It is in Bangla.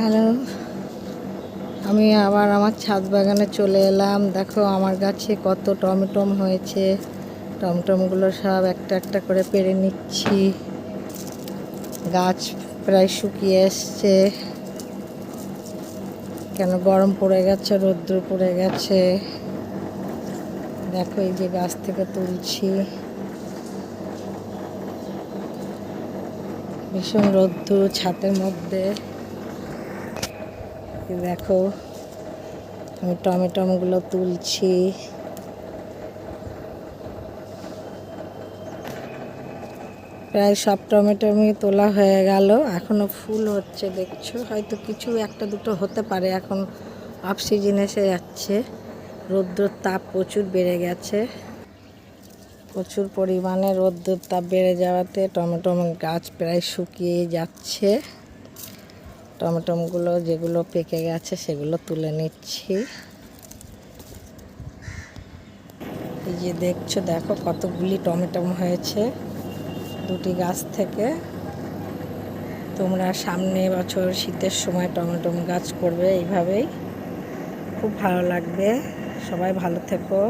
হ্যালো, আমি আবার আমার ছাদ বাগানে চলে এলাম। দেখো আমার গাছে কত টমেটো হয়েছে। টমেটোগুলো সব একটা একটা করে পেড়ে নিচ্ছি। গাছ প্রায় শুকিয়ে এসছে, কেন গরম পড়ে গেছে, রৌদ্র পড়ে গেছে। দেখো এই যে গাছ থেকে তুলছি, ভীষণ রৌদ্র ছাদের মধ্যে। দেখো আমি টমেটোগুলো তুলছি। প্রায় সব টমেটোমি তোলা হয়ে গেল, এখনও ফুল হচ্ছে দেখছো। হয়তো কিছু একটা দুটো হতে পারে, এখন অফ সিজন এসে যাচ্ছে। রৌদ্রের তাপ প্রচুর বেড়ে গেছে, প্রচুর পরিমাণে রৌদ্রের তাপ বেড়ে যাওয়াতে টমেটো গাছ প্রায় শুকিয়ে যাচ্ছে। টমেটোগুলো যেগুলো পেকে গেছে সেগুলো তুলে নিচ্ছি। এই যে দেখছো, দেখো কতগুলি টমেটো হয়েছে দুটি গাছ থেকে। তোমরা সামনে বছর শীতের সময় টমেটো গাছ করবে এইভাবেই, খুব ভালো লাগবে। সবাই ভালো থেকো।